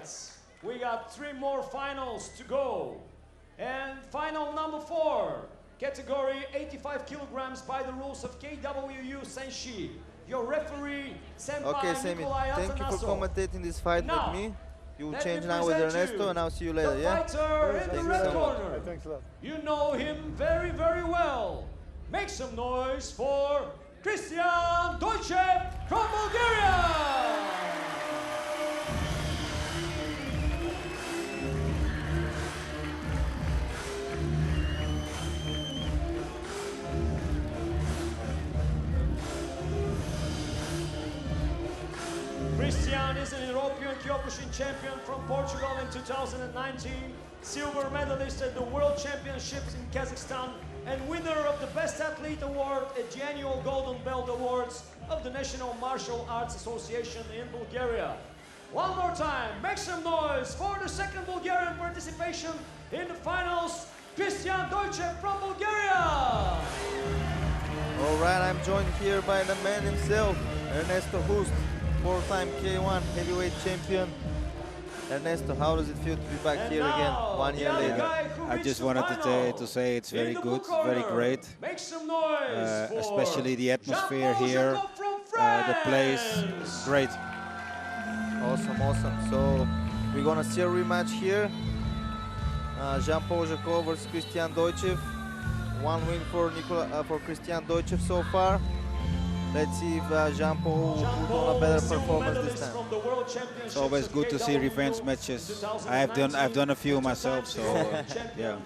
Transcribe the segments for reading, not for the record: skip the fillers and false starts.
nights. We got 3 more finals to go. And final number 4, category 85 kilograms by the rules of KWU Senshi. Your referee, Senpai Okay, Sammy, Nikolai thank you for Atanaso. commentating this fight Now, with me. You will let change me now with present Ernesto, you and I'll see you later, the yeah? fighter in the Thank you red so much. corner. Thanks a lot. You know him very, very well. Make some noise for Kristiyan Doychev from Bulgaria. Kristiyan is an European Kyokushin champion from Portugal in 2019, silver medalist at the World Championships in Kazakhstan, and winner of the Best Athlete Award at the annual Golden Belt Awards of the National Martial Arts Association in Bulgaria. One more time, make some noise for the second Bulgarian participation in the finals, Kristiyan Doychev from Bulgaria. All right, I'm joined here by the man himself, Ernesto Hust, 4-time K1 heavyweight champion. Ernesto, how does it feel to be back here again 1 year later? I just wanted to say it's very good, very great. Especially the atmosphere here, the place, great. Awesome, awesome. So we're gonna see a rematch here. Jacquot versus Kristiyan Doychev. 1 win for Kristiyan Doychev so far. Let's see if Jacquot will put on a better performance this time. It's always good to see revenge matches. I've done a few myself, so yeah.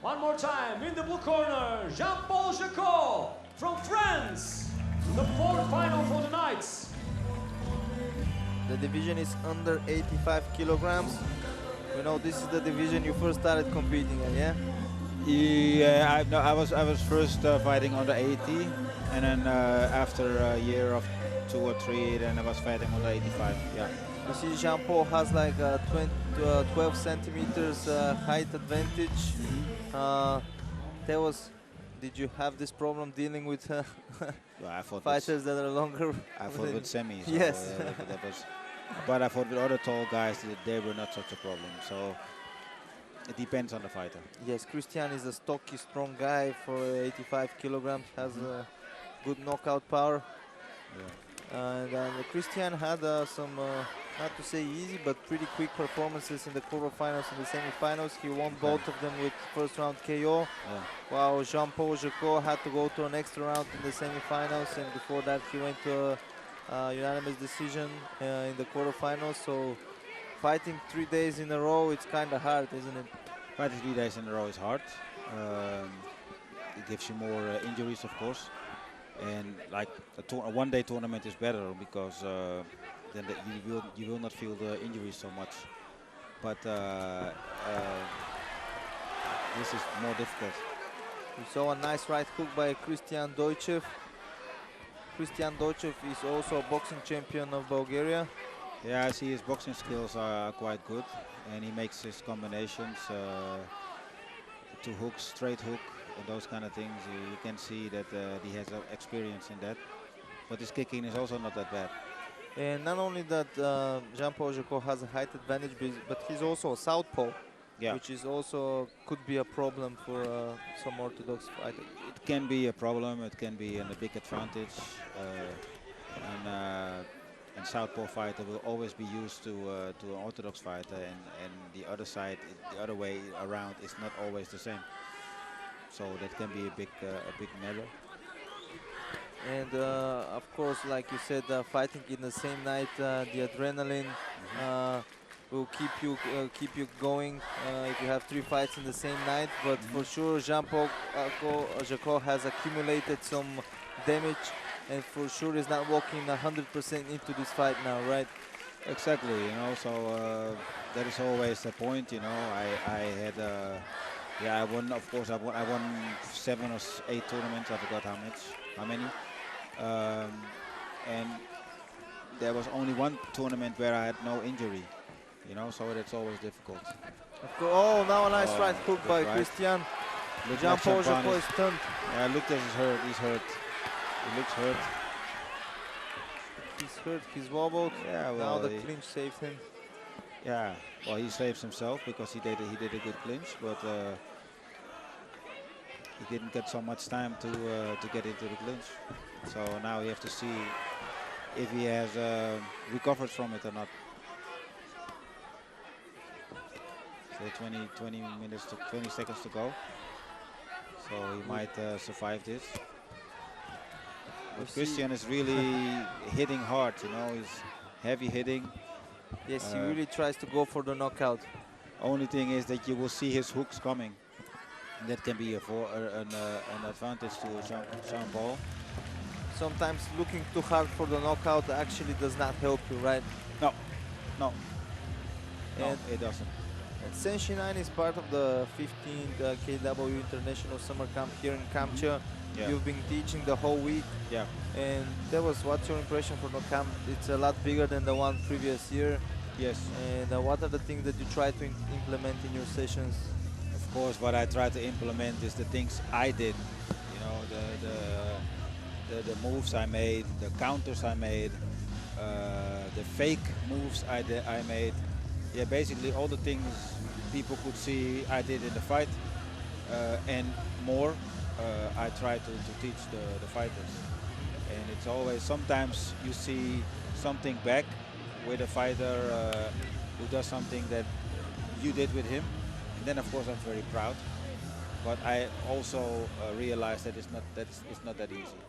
One more time in the blue corner, Jacquot from France. The 4th final for the night. The division is under 85 kilograms. You know, this is the division you first started competing in, yeah? Yeah, I was first fighting under 80, and then after a year of 2 or 3, then I was fighting under 85. Yeah. You see, Jacquot has like 12 centimeters height advantage. Did you have this problem dealing with fighters that are longer? I fought with semis. So, yes. But I fought with other tall guys. They were not such a problem. So it depends on the fighter. Yes, Kristiyan is a stocky, strong guy for 85 kilograms. Has a good knockout power. Yeah. And Kristiyan had some, not to say easy, but pretty quick performances in the quarterfinals and the semifinals. He won both of them with first round KO. Yeah. While Jacquot had to go to an extra round in the semifinals, and before that he went to a unanimous decision in the quarterfinals. So fighting 3 days in a row, it's kind of hard, isn't it? Fighting 3 days in a row is hard. It gives you more injuries, of course. And like a one-day tournament is better because then you will not feel the injuries so much. But this is more difficult. We saw a nice right hook by Kristiyan Doychev. Kristiyan Doychev is also a boxing champion of Bulgaria. Yeah, I see his boxing skills are quite good, and he makes his combinations, 2 hooks, straight hook, and those kind of things. You can see that he has experience in that. But his kicking is also not that bad. And not only that, Jacquot has a height advantage, but he's also a southpaw, which is also could be a problem for some orthodox fighters. It can be a problem. It can be a big advantage. And southpaw fighter will always be used to an orthodox fighter, and the other side, the other way around, is not always the same. So that can be a big matter. And of course, like you said, fighting in the same night, the adrenaline will keep you going if you have 3 fights in the same night. But for sure, Jacquot has accumulated some damage, and for sure is not walking 100% into this fight now, right? Exactly, you know. So that is always the point, you know. I had, I won. Of course, I won 7 or 8 tournaments. I forgot how many. And there was only 1 tournament where I had no injury, you know. So that's always difficult. Oh, now a nice right hook by Kristiyan. Jacquot is stunned. Yeah, look, he's hurt. He's hurt. He looks hurt. He's hurt. He's wobbled. Yeah, well, now the clinch saved him. Yeah, well, he saves himself because he did a good clinch, but he didn't get so much time to get into the clinch. So now you have to see if he has recovered from it or not. So 20 minutes to 20 seconds to go. So he might survive this. You But see, Kristiyan is really hitting hard, you know, he's heavy hitting. yes, he really tries to go for the knockout. Only thing is that you will see his hooks coming. That can be an advantage to Jean-Paul. Sometimes looking too hard for the knockout actually does not help you, right? No, no, no, And it doesn't. Sen is part of the 15th KW International Summer Camp here in Kamcha. Yeah. You've been teaching the whole week. Yeah. And what's your impression for the camp? It's a lot bigger than the one previous year. Yes. And what are the things that you try to implement in your sessions? Of course, what I try to implement is the things I did. You know, the moves I made, the counters I made, the fake moves I made. Yeah, basically all the things people could see I did in the fight, and more. I try to teach the fighters, and it's always sometimes you see something back with a fighter who does something that you did with him, and then of course I'm very proud. But I also realize that it's not that easy.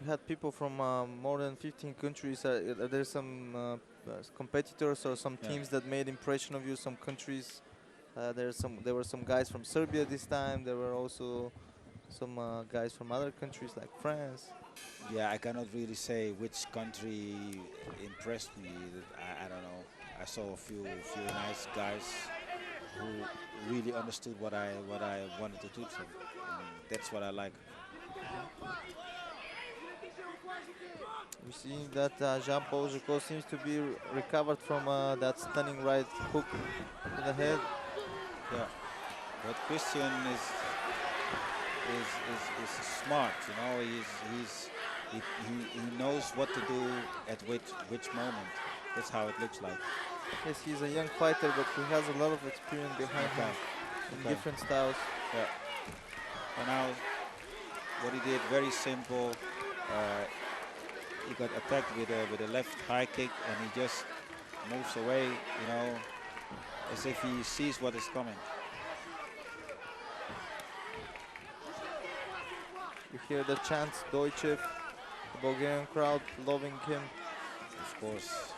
You had people from more than 15 countries. Are there some competitors or some teams that made impression of you? Some countries. There were some guys from Serbia this time. There were also some guys from other countries like France. Yeah, I cannot really say which country impressed me. I don't know. I saw a few nice guys who really understood what I wanted to teach them. And that's what I like. We see that Jacquot seems to be recovered from that stunning right hook to the head. Yeah, but Kristiyan is smart. You know, he knows what to do at which moment. That's how it looks like. Yes, he's a young fighter, but he has a lot of experience behind him in different styles. Yeah. And now, what he did, very simple. He got attacked with a left high kick, and he just moves away. You know, as if he sees what is coming. You hear the chants, Doychev, the Bulgarian crowd loving him. Of course.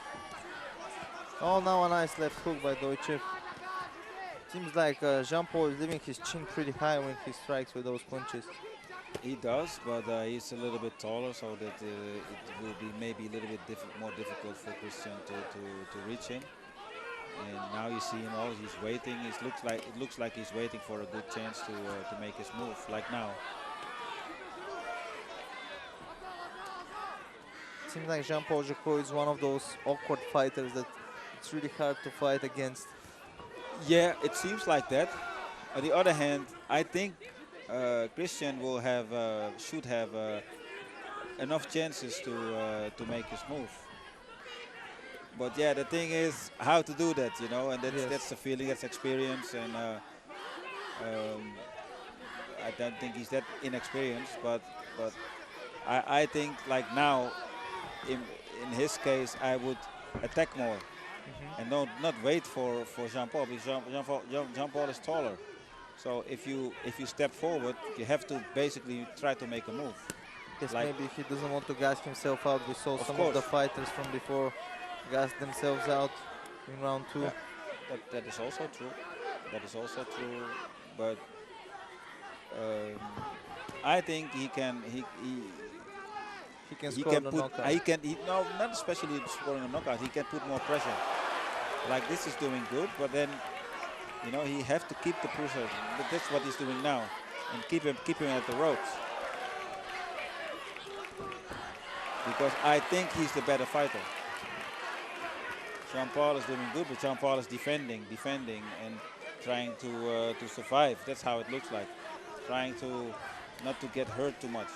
Oh, now a nice left hook by Doychev. Seems like Jean-Paul is leaving his chin pretty high when he strikes with those punches. He does, but he's a little bit taller, so that it will be maybe a little bit more difficult for Kristiyan to reach him. And now you see him all, he's waiting. It looks like he's waiting for a good chance to make his move, like now. Seems like Jean-Paul Jacquot is one of those awkward fighters that it's really hard to fight against. Yeah, it seems like that. On the other hand, I think Kristiyan should have enough chances to make his move. But yeah, the thing is how to do that, you know, and that's the feeling, that's experience, and I don't think he's that inexperienced, but I think like now, in his case, I would attack more and not wait for Jean-Paul, because Jean-Paul is taller. So if you step forward, you have to basically try to make a move. Yes, like maybe he doesn't want to gas himself out. We saw some of the fighters from before gas themselves out in round 2. Yeah, that is also true. That is also true. But I think he can score the knockout. No, not especially scoring a knockout. He can put more pressure. Like this is doing good, but then you know he have to keep the pressure. That's what he's doing now, and keep him at the ropes. Because I think he's the better fighter. Jean-Paul is doing good, but Jean-Paul is defending, and trying to survive. That's how it looks like. Trying to not to get hurt too much.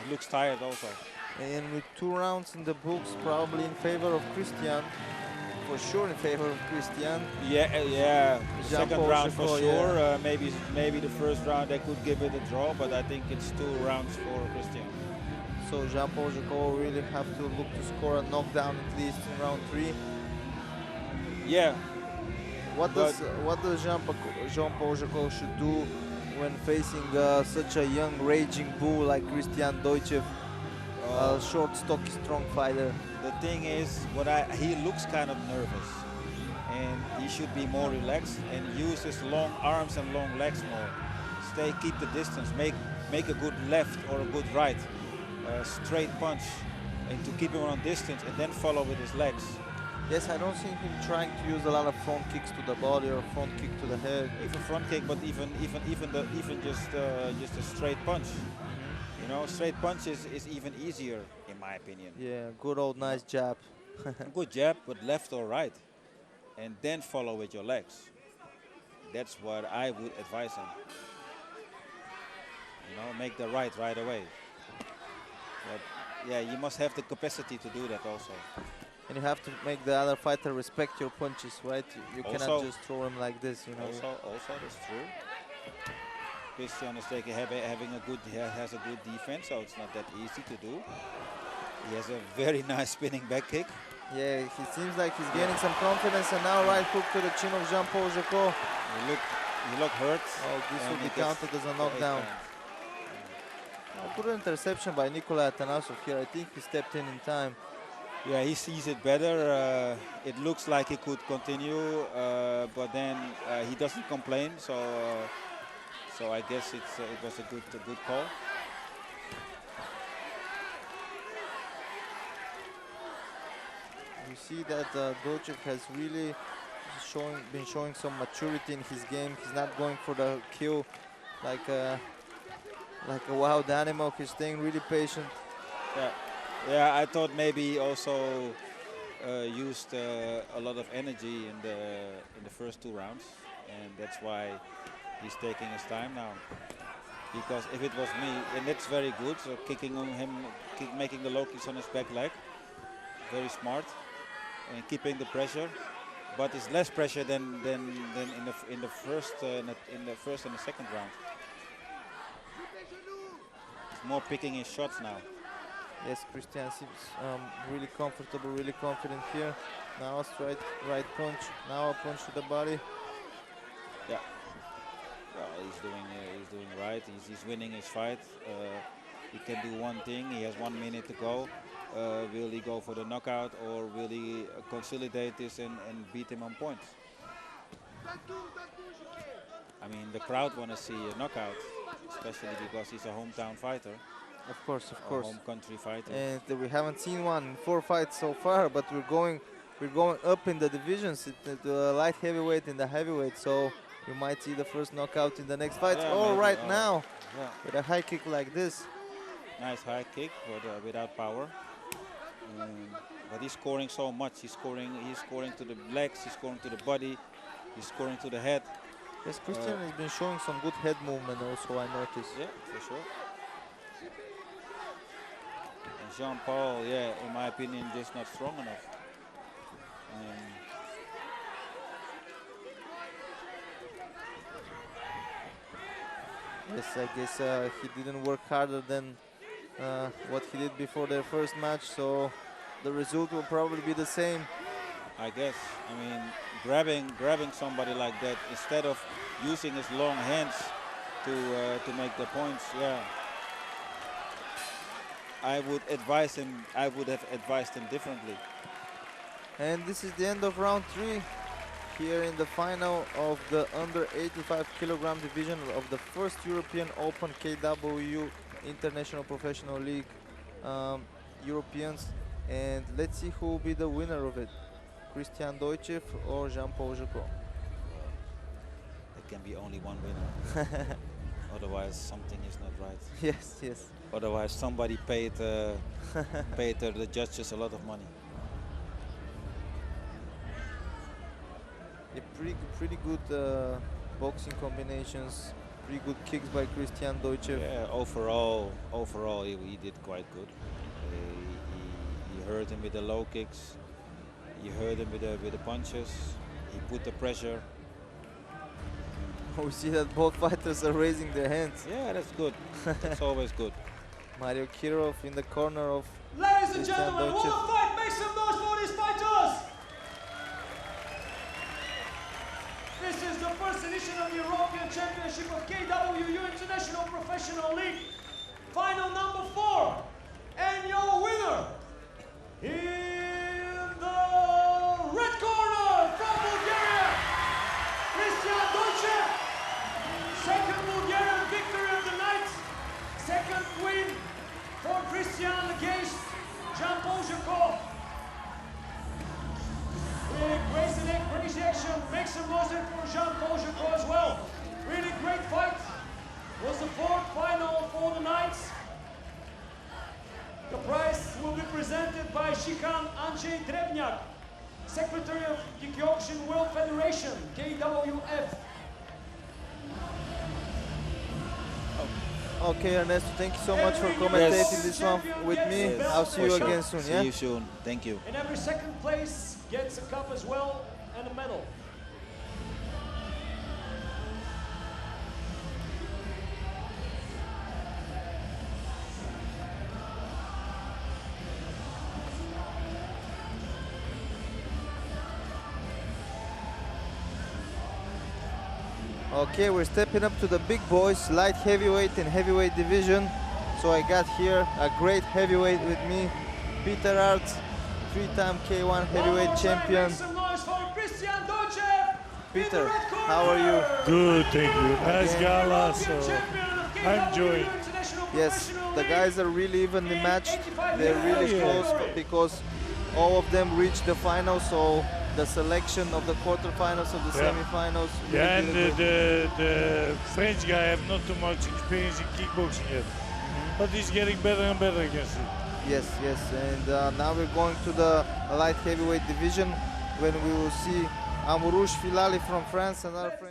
He looks tired also. And with 2 rounds in the books, probably in favor of Kristiyan. for sure in favor of Kristiyan. Yeah. The second Jacquot, round for Jacquot, sure. yeah. Maybe the first round they could give it a draw, but I think it's 2 rounds for Kristiyan. So Jacquot really have to look to score a knockdown at least in round 3. Yeah. What does Jean-Paul Jacquot should do when facing such a young, raging bull like Kristiyan Doychev, a short, stocky, strong fighter? The thing is, he looks kind of nervous, and he should be more relaxed and use his long arms and long legs more. Keep the distance, make a good left or a good right, straight punch, and to keep him on distance, and then follow with his legs. Yes, I don't see him trying to use a lot of front kicks to the body or front kick to the head. Even front kick, but even just a straight punch. You know, straight punch is even easier in my opinion. Yeah, good old nice jab. Good jab, but left or right, and then follow with your legs. That's what I would advise him. You know, make the right away. But yeah, you must have the capacity to do that also. And you have to make the other fighter respect your punches, right? You cannot just throw him like this, you know. Also, that's true. Kristiyan is has a good defense, so it's not that easy to do. He has a very nice spinning back kick. Yeah, he seems like he's gaining some confidence, and now right hook to the chin of Jean-Paul Jacquot. He looked hurt. Oh, this will be counted as a knockdown. A good interception by Nikolai Atanasov here. I think he stepped in time. Yeah, he sees it better. It looks like he could continue, but then he doesn't complain. So I guess it was a good call. You see that Doychev has really been showing some maturity in his game. He's not going for the kill like a wild animal. He's staying really patient. Yeah, I thought maybe also used a lot of energy in the first 2 rounds, and that's why he's taking his time now. Because if it was me, and that's very good, so kicking on him, making the low kicks on his back leg, very smart, and keeping the pressure. But it's less pressure than in the first and the second round. It's more picking his shots now. Yes, Kristiyan seems really comfortable, really confident here. Now a straight right punch, now a punch to the body. Yeah, well, he's doing right. He's winning his fight. He can do one thing. He has 1 minute to go. Will he go for the knockout, or will he consolidate this and beat him on points? I mean, the crowd want to see a knockout, especially because he's a hometown fighter. Of course. Home country fighter. And we haven't seen one in 4 fights so far, but we're going up in the divisions, the light heavyweight and the heavyweight. So you might see the first knockout in the next fight. Yeah, now, with a high kick like this. Nice high kick, but without power. But he's scoring so much. He's scoring to the legs. He's scoring to the body. He's scoring to the head. Yes, Kristiyan has been showing some good head movement also, I noticed. Yeah, for sure. Jean-Paul, yeah, in my opinion, just not strong enough. Yes, I guess he didn't work harder than what he did before their first match, so the result will probably be the same. I guess. I mean, grabbing somebody like that instead of using his long hands to make the points, yeah. I would have advised him differently. And this is the end of round 3 here in the final of the under 85 kilogram division of the first European Open KW International Professional League Europeans. And let's see who will be the winner of it, Kristiyan Doychev or Jean-Paul Jacquot. There can be only one winner. Otherwise something is not right. Yes. Otherwise somebody paid the judges a lot of money. Pretty good boxing combinations, pretty good kicks by Kristiyan Doychev. Yeah, overall he did quite good. He hurt him with the low kicks. He hurt him with the punches. He put the pressure. We see that both fighters are raising their hands. Yeah, that's good. That's always good. Mario Kirov in the corner of Ladies and Kristiyan gentlemen, what Doychev. a fight! Make some noise for these fighters! This is the first edition of the European Championship of KWU International Professional League. Final number 4. And your winner, in the red corner from Bulgaria, Kristiyan Doychev. Second Bulgarian victory of the night. Second win for Kristiyan against Jacquot. Really great action. Make some noise for Jacquot as well. Really great fight. Was the 4th final for the night. The prize will be presented by Shikan Andrzej Drevnyak, Secretary of the Kyokushin World Federation, KWF. Okay, Ernesto, thank you so much for commentating this one with me. I'll see you again soon. See you soon. Thank you. And every second place gets a cup as well and a medal. Okay, we're stepping up to the big boys, light heavyweight and heavyweight division. So I got here a great heavyweight with me, Peter Arts, 3-time K1 heavyweight champion. Make some noise for Kristiyan Doychev. Peter, how are you? Good, thank you. Nice gala, so I'm enjoying. Yes, the guys are really evenly matched. They're really close because all of them reached the final, so the selection of the quarterfinals of the semifinals. Yeah, and the French guy have not too much experience in kickboxing yet, but he's getting better and better against it. Yes, yes, and now we're going to the light heavyweight division when we will see Amourouche Filali from France, another French.